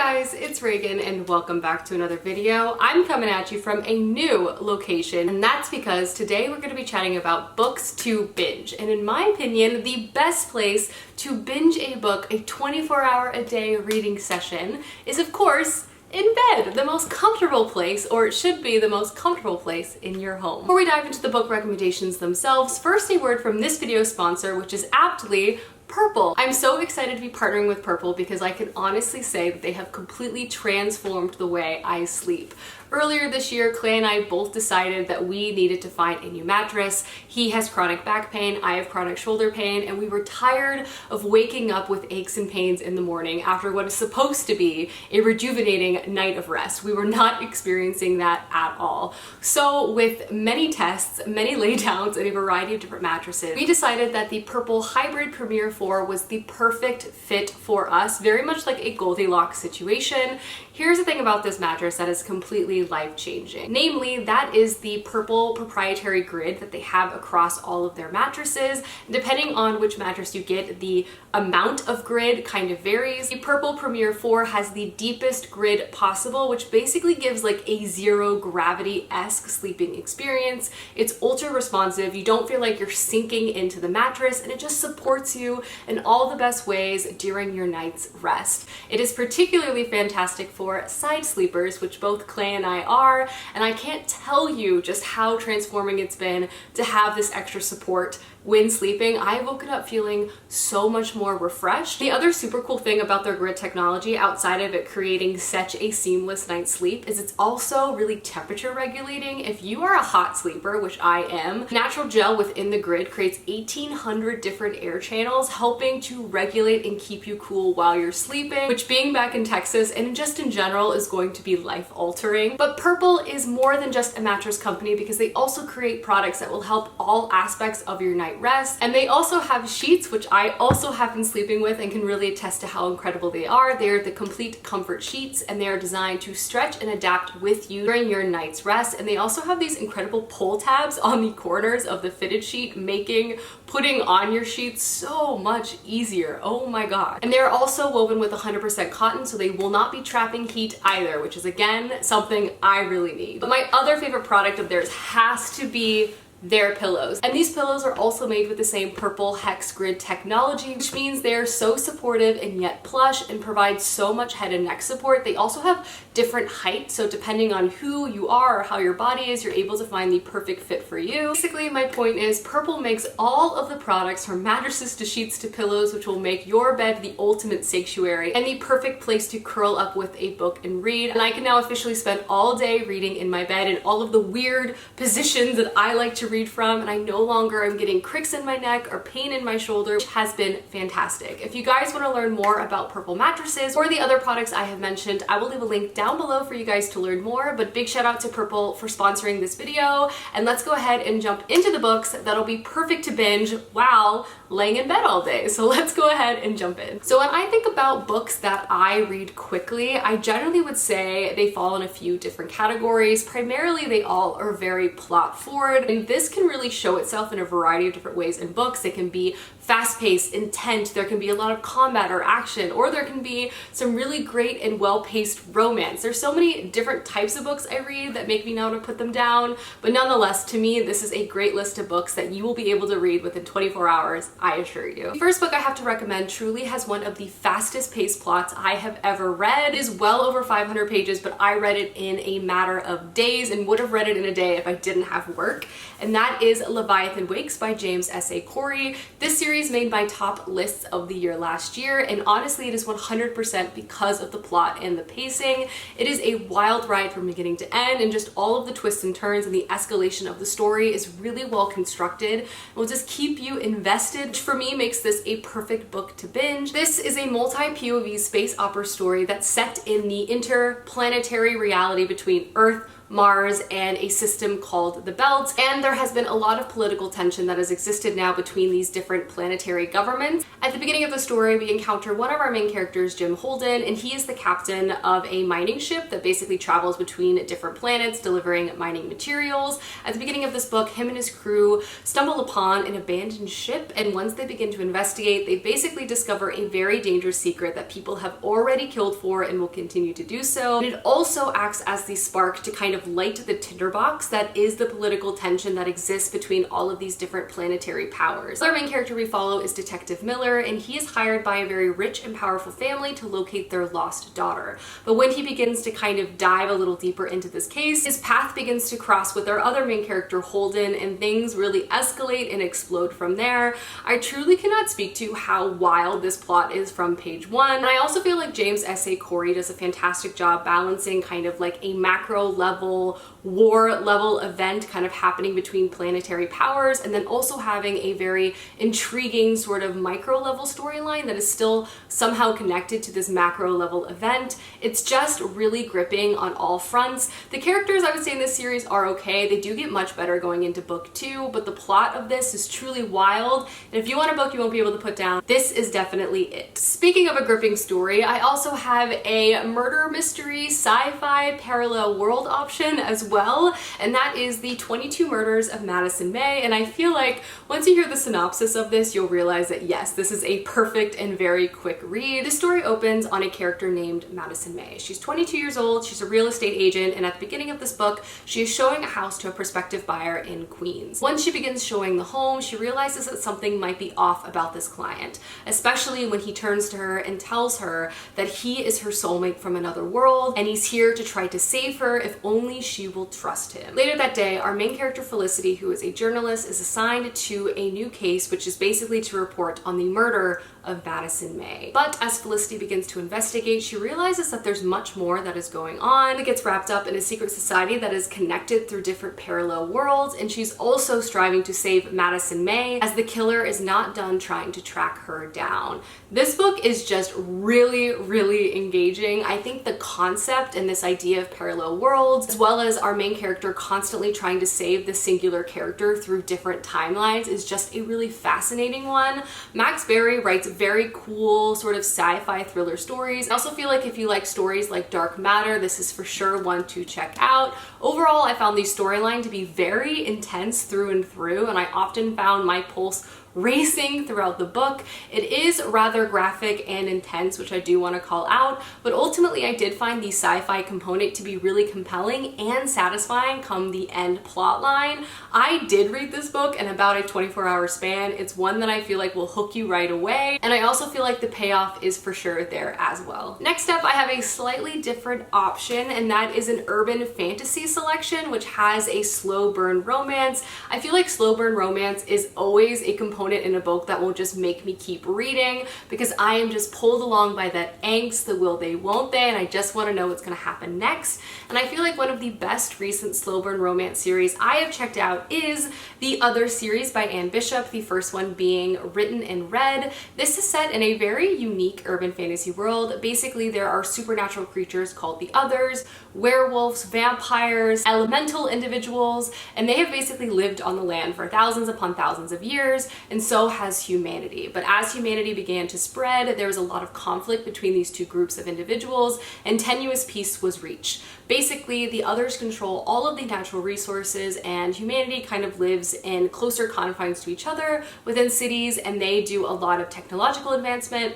guys, it's Reagan and welcome back to another video. I'm coming at you from a new location, and that's because today we're going to be chatting about books to binge. And in my opinion, the best place to binge a book, a 24-hour-a-day reading session, is of course in bed, the most comfortable place, or it should be the most comfortable place in your home. Before we dive into the book recommendations themselves, first a word from this video sponsor, which is aptly Purple. I'm so excited to be partnering with Purple because I can honestly say that they have completely transformed the way I sleep. Earlier this year, Clay and I both decided that we needed to find a new mattress. He has chronic back pain, I have chronic shoulder pain, and we were tired of waking up with aches and pains in the morning after what is supposed to be a rejuvenating night of rest. We were not experiencing that at all. So with many tests, many laydowns, and a variety of different mattresses, we decided that the Purple Hybrid Premier 4 was the perfect fit for us, very much like a Goldilocks situation. Here's the thing about this mattress that is completely life-changing. Namely, that is the Purple proprietary grid that they have across all of their mattresses. Depending on which mattress you get, the amount of grid kind of varies. The Purple Premier 4 has the deepest grid possible, which basically gives like a zero gravity-esque sleeping experience. It's ultra responsive. You don't feel like you're sinking into the mattress, and it just supports you in all the best ways during your night's rest. It is particularly fantastic for side sleepers, which both Clay and I are, and I can't tell you just how transforming it's been to have this extra support when sleeping. I've woken up feeling so much more refreshed. The other super cool thing about their grid technology, outside of it creating such a seamless night's sleep, is it's also really temperature regulating. If you are a hot sleeper, which I am, natural gel within the grid creates 1,800 different air channels, helping to regulate and keep you cool while you're sleeping, which being back in Texas and just in general is going to be life altering. But Purple is more than just a mattress company because they also create products that will help all aspects of your night rest. And they also have sheets, which I also have been sleeping with and can really attest to how incredible they are. They're the complete comfort sheets, and they are designed to stretch and adapt with you during your night's rest. And they also have these incredible pull tabs on the corners of the fitted sheet, making putting on your sheets so much easier. Oh my god. And they're also woven with 100% cotton, so they will not be trapping heat either, which is again something I really need. But my other favorite product of theirs has to be their pillows. And these pillows are also made with the same Purple Hex Grid technology, which means they're so supportive and yet plush and provide so much head and neck support. They also have different heights, so depending on who you are or how your body is, you're able to find the perfect fit for you. Basically, my point is Purple makes all of the products from mattresses to sheets to pillows, which will make your bed the ultimate sanctuary and the perfect place to curl up with a book and read. And I can now officially spend all day reading in my bed in all of the weird positions that I like to read from, and I no longer am getting cricks in my neck or pain in my shoulder, which has been fantastic. If you guys want to learn more about Purple mattresses or the other products I have mentioned, I will leave a link down below for you guys to learn more. But big shout out to Purple for sponsoring this video, and let's go ahead and jump into the books that'll be perfect to binge while laying in bed all day. So let's go ahead and jump in. So when I think about books that I read quickly, I generally would say they fall in a few different categories. Primarily, they all are very plot forward, and this can really show itself in a variety of different ways in books. They can be fast-paced, intent, there can be a lot of combat or action, or there can be some really great and well-paced romance. There's so many different types of books I read that make me know to put them down, but nonetheless, to me, this is a great list of books that you will be able to read within 24 hours, I assure you. The first book I have to recommend truly has one of the fastest paced plots I have ever read. It is well over 500 pages, but I read it in a matter of days and would have read it in a day if I didn't have work. And that is Leviathan Wakes by James S.A. Corey. This series made my top lists of the year last year, and honestly, it is 100% because of the plot and the pacing. It is a wild ride from beginning to end, and just all of the twists and turns and the escalation of the story is really well constructed and will just keep you invested, which for me makes this a perfect book to binge. This is a multi-POV space opera story that's set in the interplanetary reality between Earth, Mars, and a system called the Belt, and there has been a lot of political tension that has existed now between these different planetary governments. At the beginning of the story, we encounter one of our main characters, Jim Holden, and he is the captain of a mining ship that basically travels between different planets delivering mining materials. At the beginning of this book, him and his crew stumble upon an abandoned ship, and once they begin to investigate, they basically discover a very dangerous secret that people have already killed for and will continue to do so. And it also acts as the spark to kind of light the tinderbox that is the political tension that exists between all of these different planetary powers. Our main character we follow is Detective Miller, and he is hired by a very rich and powerful family to locate their lost daughter. But when he begins to kind of dive a little deeper into this case, his path begins to cross with our other main character, Holden, and things really escalate and explode from there. I truly cannot speak to how wild this plot is from page one. And I also feel like James S.A. Corey does a fantastic job balancing kind of like a macro level, war level event kind of happening between planetary powers, and then also having a very intriguing sort of micro level storyline that is still somehow connected to this macro level event. It's just really gripping on all fronts. The characters I would say in this series are okay. They do get much better going into book two, but the plot of this is truly wild. And if you want a book you won't be able to put down, this is definitely it. Speaking of a gripping story, I also have a murder mystery sci-fi parallel world option as well, and that is the 22 Murders of Madison May. And I feel like once you hear the synopsis of this, you'll realize that yes, this is a perfect and very quick read. This story opens on a character named Madison May. She's 22 years old, she's a real estate agent, and at the beginning of this book, she is showing a house to a prospective buyer in Queens. Once she begins showing the home, she realizes that something might be off about this client, especially when he turns to her and tells her that he is her soulmate from another world, and he's here to try to save her if only she will trust him. Later that day, our main character Felicity, who is a journalist, is assigned to a new case, which is basically to report on the murder of Madison May. But as Felicity begins to investigate, she realizes that there's much more that is going on. It gets wrapped up in a secret society that is connected through different parallel worlds, and she's also striving to save Madison May as the killer is not done trying to track her down. This book is just really, really engaging. I think the concept and this idea of parallel worlds, as well as our main character constantly trying to save the singular character through different timelines, is just a really fascinating one. Max Barry writes very cool sort of sci-fi thriller stories. I also feel like if you like stories like Dark Matter, this is for sure one to check out. Overall, I found the storyline to be very intense through and through, and I often found my pulse racing throughout the book. It is rather graphic and intense, which I do want to call out, but ultimately I did find the sci-fi component to be really compelling and satisfying come the end plot line. I did read this book in about a 24-hour span. It's one that I feel like will hook you right away, and I also feel like the payoff is for sure there as well. Next up, I have a slightly different option, and that is an urban fantasy selection, which has a slow burn romance. I feel like slow burn romance is always a component in a book that will just make me keep reading, because I am just pulled along by that angst, the will they, won't they, and I just want to know what's going to happen next. And I feel like one of the best recent slow burn romance series I have checked out is the Other series by Anne Bishop, the first one being Written in Red. This is set in a very unique urban fantasy world. Basically, there are supernatural creatures called the Others, werewolves, vampires, elemental individuals, and they have basically lived on the land for thousands upon thousands of years, and so has humanity. But as humanity began to spread, there was a lot of conflict between these two groups of individuals, and tenuous peace was reached. Basically, the Others control all of the natural resources, and humanity kind of lives in closer confines to each other within cities, and they do a lot of technological advancement,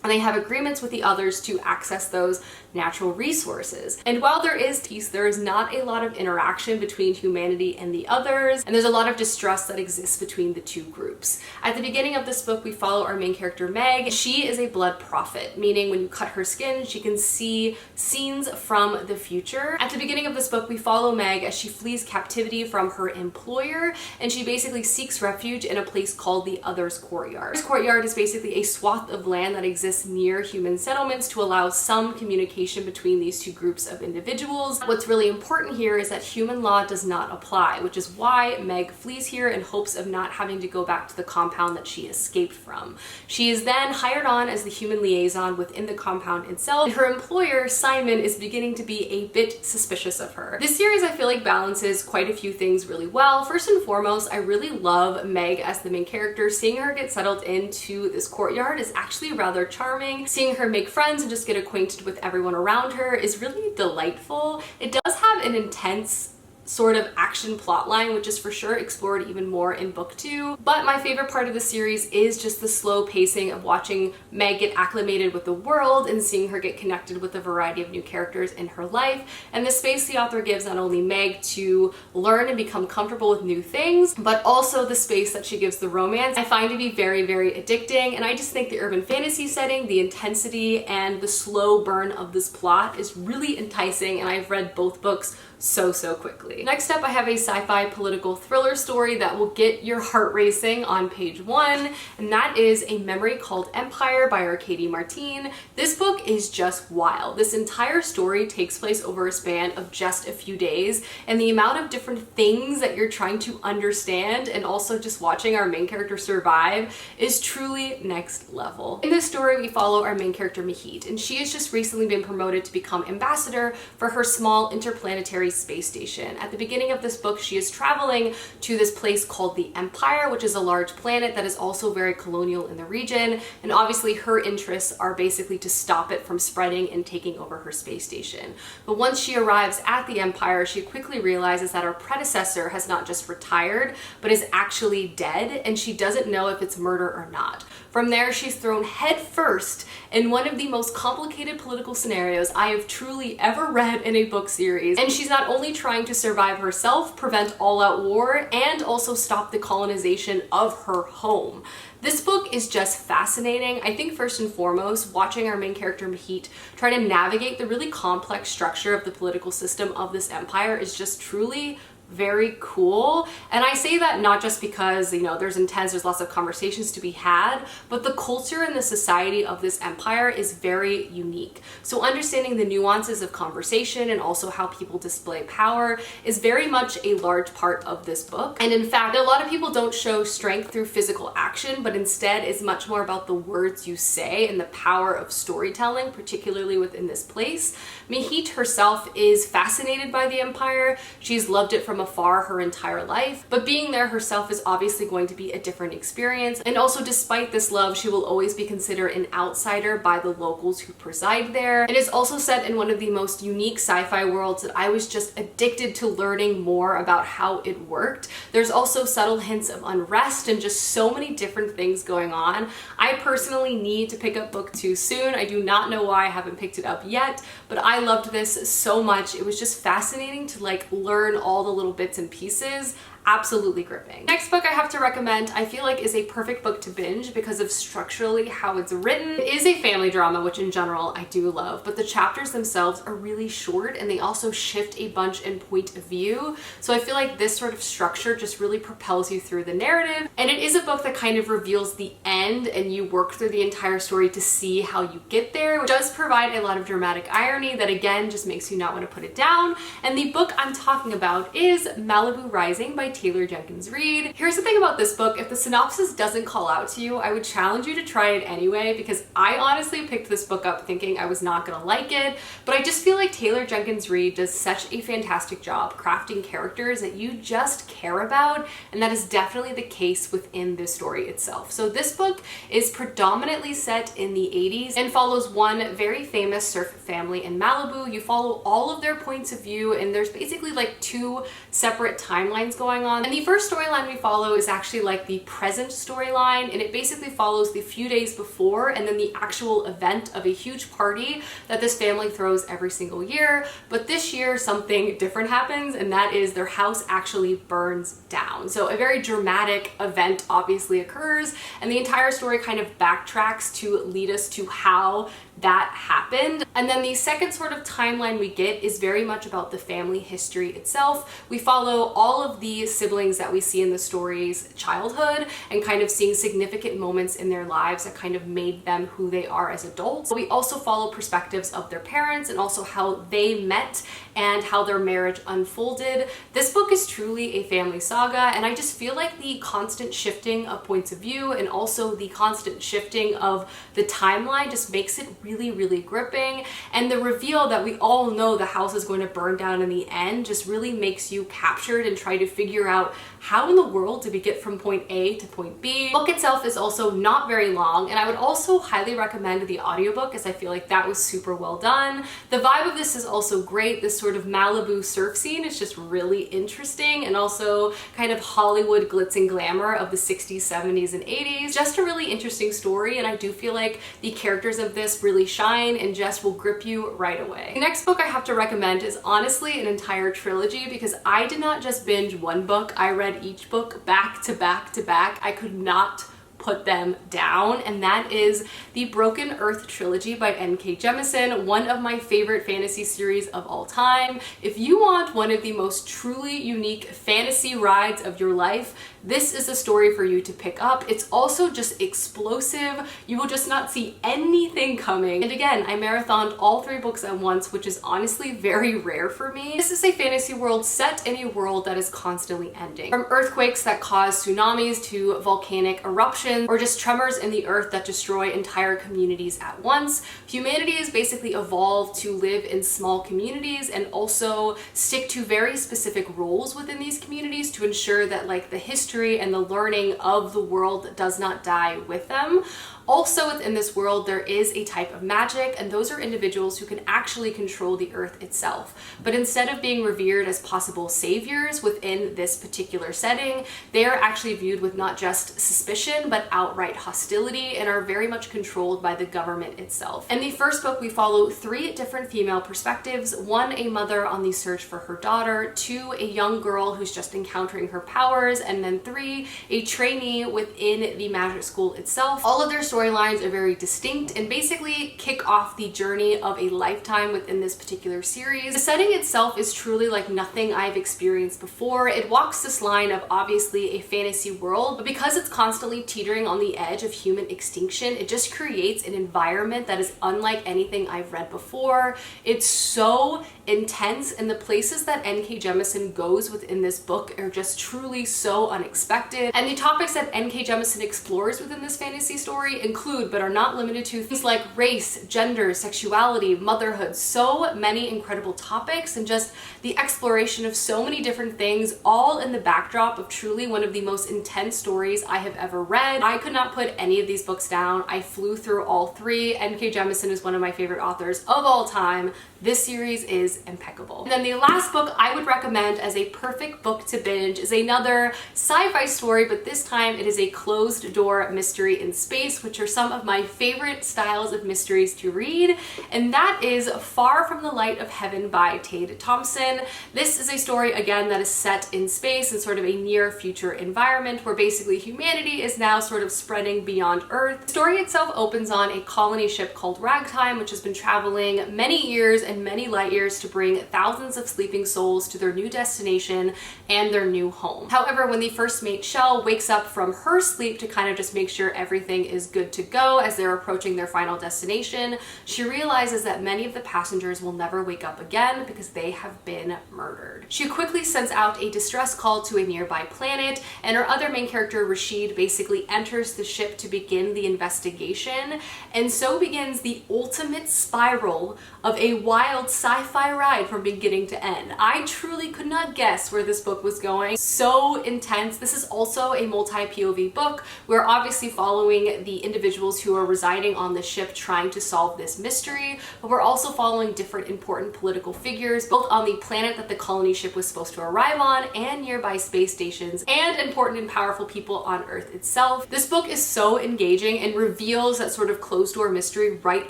and they have agreements with the Others to access those natural resources. And while there is peace, there is not a lot of interaction between humanity and the Others, and there's a lot of distrust that exists between the two groups. At the beginning of this book, we follow our main character Meg. She is a blood prophet, meaning when you cut her skin, she can see scenes from the future. At the beginning of this book, we follow Meg as she flees captivity from her employer, and she basically seeks refuge in a place called the Others Courtyard. This courtyard is basically a swath of land that exists exists near human settlements to allow some communication between these two groups of individuals. What's really important here is that human law does not apply, which is why Meg flees here in hopes of not having to go back to the compound that she escaped from. She is then hired on as the human liaison within the compound itself, and her employer, Simon, is beginning to be a bit suspicious of her. This series, I feel like, balances quite a few things really well. First and foremost, I really love Meg as the main character. Seeing her get settled into this courtyard is actually rather charming. Seeing her make friends and just get acquainted with everyone around her is really delightful. It does have an intense sort of action plotline, which is for sure explored even more in book 2. But my favorite part of the series is just the slow pacing of watching Meg get acclimated with the world and seeing her get connected with a variety of new characters in her life, and the space the author gives not only Meg to learn and become comfortable with new things, but also the space that she gives the romance I find to be very, very addicting. And I just think the urban fantasy setting, the intensity, and the slow burn of this plot is really enticing, and I've read both books so quickly. Next up, I have a sci-fi political thriller story that will get your heart racing on page 1, and that is A Memory Called Empire by Arkady Martine. This book is just wild. This entire story takes place over a span of just a few days, and the amount of different things that you're trying to understand and also just watching our main character survive is truly next level. In this story, we follow our main character Mahit, and she has just recently been promoted to become ambassador for her small interplanetary space station. At the beginning of this book, she is traveling to this place called the Empire, which is a large planet that is also very colonial in the region, and obviously her interests are basically to stop it from spreading and taking over her space station. But once she arrives at the Empire, she quickly realizes that her predecessor has not just retired, but is actually dead, and she doesn't know if it's murder or not. From there, she's thrown head first in one of the most complicated political scenarios I have truly ever read in a book series, and she's not only trying to survive herself, prevent all-out war, and also stop the colonization of her home. This book is just fascinating. I think first and foremost, watching our main character Mahit try to navigate the really complex structure of the political system of this empire is just truly very cool. And I say that not just because, you know, there's lots of conversations to be had, but the culture and the society of this empire is very unique. So understanding the nuances of conversation and also how people display power is very much a large part of this book. And in fact, a lot of people don't show strength through physical action, but instead is much more about the words you say and the power of storytelling, particularly within this place. Mahit herself is fascinated by the empire. She's loved it from afar her entire life, but being there herself is obviously going to be a different experience. And also, despite this love, she will always be considered an outsider by the locals who preside there. It is also set in one of the most unique sci-fi worlds that I was just addicted to learning more about how it worked. There's also subtle hints of unrest and just so many different things going on. I personally need to pick up book 2 soon. I do not know why I haven't picked it up yet, but I loved this so much. It was just fascinating to learn all the little bits and pieces. Absolutely gripping. Next book I have to recommend, I feel like is a perfect book to binge because of structurally how it's written. It is a family drama, which in general I do love, but the chapters themselves are really short and they also shift a bunch in point of view. So I feel like this sort of structure just really propels you through the narrative. And it is a book that kind of reveals the end and you work through the entire story to see how you get there, which does provide a lot of dramatic irony that again just makes you not want to put it down. And the book I'm talking about is Malibu Rising by Taylor Jenkins Reid. Here's the thing about this book, if the synopsis doesn't call out to you, I would challenge you to try it anyway, because I honestly picked this book up thinking I was not gonna like it, but I just feel like Taylor Jenkins Reid does such a fantastic job crafting characters that you just care about, and that is definitely the case within this story itself. So this book is predominantly set in the 80s and follows one very famous surf family in Malibu. You follow all of their points of view, and there's basically 2 separate timelines going on. And the first storyline we follow is actually the present storyline, and it basically follows the few days before and then the actual event of a huge party that this family throws every single year. But this year something different happens, and that is their house actually burns down. So a very dramatic event obviously occurs, and the entire story kind of backtracks to lead us to how that happened. And then the second sort of timeline we get is very much about the family history itself. We follow all of the siblings that we see in the story's childhood and kind of seeing significant moments in their lives that kind of made them who they are as adults. We also follow perspectives of their parents and also how they met and how their marriage unfolded. This book is truly a family saga, and I just feel like the constant shifting of points of view and also the constant shifting of the timeline just makes it really, really gripping. And the reveal that we all know the house is going to burn down in the end just really makes you captured and try to figure out how in the world did we get from point A to point B. The book itself is also not very long, and I would also highly recommend the audiobook as I feel like that was super well done. The vibe of this is also great. This sort of Malibu surf scene is just really interesting, and also kind of Hollywood glitz and glamour of the 60s, 70s, and 80s. Just a really interesting story, and I do feel like the characters of this really shine and just will grip you right away. The next book I have to recommend is honestly an entire trilogy, because I did not just binge one book, I read each book back to back to back. I could not put them down, and that is the Broken Earth trilogy by N.K. Jemisin, one of my favorite fantasy series of all time. If you want one of the most truly unique fantasy rides of your life, this is a story for you to pick up. It's also just explosive. You will just not see anything coming. And again, I marathoned all 3 books at once, which is honestly very rare for me. This is a fantasy world set in a world that is constantly ending. From earthquakes that cause tsunamis to volcanic eruptions or just tremors in the earth that destroy entire communities at once, humanity has basically evolved to live in small communities and also stick to very specific roles within these communities to ensure that like the history and the learning of the world does not die with them. Also within this world, there is a type of magic, and those are individuals who can actually control the earth itself. But instead of being revered as possible saviors within this particular setting, they are actually viewed with not just suspicion, but outright hostility, and are very much controlled by the government itself. In the first book, we follow 3 different female perspectives. 1, a mother on the search for her daughter. 2, a young girl who's just encountering her powers. And then 3, a trainee within the magic school itself. All of their storylines are very distinct and basically kick off the journey of a lifetime within this particular series. The setting itself is truly like nothing I've experienced before. It walks this line of obviously a fantasy world, but because it's constantly teetering on the edge of human extinction, it just creates an environment that is unlike anything I've read before. It's so intense, and the places that N.K. Jemisin goes within this book are just truly so unexpected. And the topics that N.K. Jemisin explores within this fantasy story include, but are not limited to, things like race, gender, sexuality, motherhood, so many incredible topics, and just the exploration of so many different things, all in the backdrop of truly one of the most intense stories I have ever read. I could not put any of these books down. I flew through all 3. N.K. Jemisin is one of my favorite authors of all time. This series is impeccable. And then the last book I would recommend as a perfect book to binge is another sci-fi story, but this time it is a closed door mystery in space, which are some of my favorite styles of mysteries to read, and that is Far from the Light of Heaven by Tade Thompson. This is a story, again, that is set in space in sort of a near future environment where basically humanity is now sort of spreading beyond Earth. The story itself opens on a colony ship called Ragtime, which has been traveling many years and many light years to bring thousands of sleeping souls to their new destination and their new home. However, when the first mate Shell wakes up from her sleep to kind of just make sure everything is good to go as they're approaching their final destination, she realizes that many of the passengers will never wake up again because they have been murdered. She quickly sends out a distress call to a nearby planet, and her other main character, Rashid, basically enters the ship to begin the investigation, and so begins the ultimate spiral of a wild sci-fi ride from beginning to end. I truly could not guess where this book was going. So intense. This is also a multi-POV book. We're obviously following the individuals who are residing on the ship trying to solve this mystery, but we're also following different important political figures, both on the planet that the colony ship was supposed to arrive on and nearby space stations, and important and powerful people on Earth itself. This book is so engaging and reveals that sort of closed-door mystery right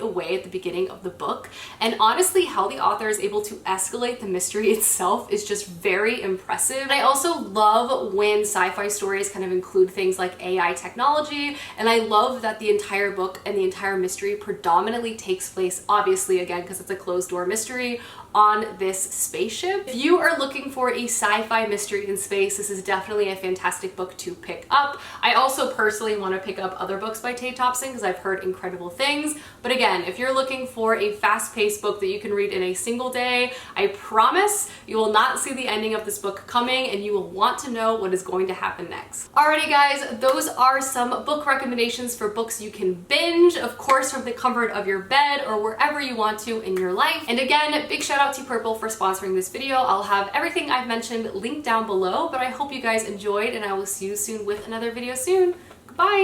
away at the beginning of the book, and honestly, how the author is able to escalate the mystery itself is just very impressive. And I also love when sci-fi stories kind of include things like AI technology, and I love that the entire book and the entire mystery predominantly takes place, obviously again because it's a closed door mystery, on this spaceship. If you are looking for a sci-fi mystery in space, this is definitely a fantastic book to pick up. I also personally want to pick up other books by Tay Thompson because I've heard incredible things. But again, if you're looking for a fast-paced book that you can read in a single day, I promise you will not see the ending of this book coming and you will want to know what is going to happen next. Alrighty guys, those are some book recommendations for books you can binge, of course from the comfort of your bed or wherever you want to in your life. And again, big shout out to Purple for sponsoring this video. I'll have everything I've mentioned linked down below, but I hope you guys enjoyed and I will see you soon with another video soon. Goodbye!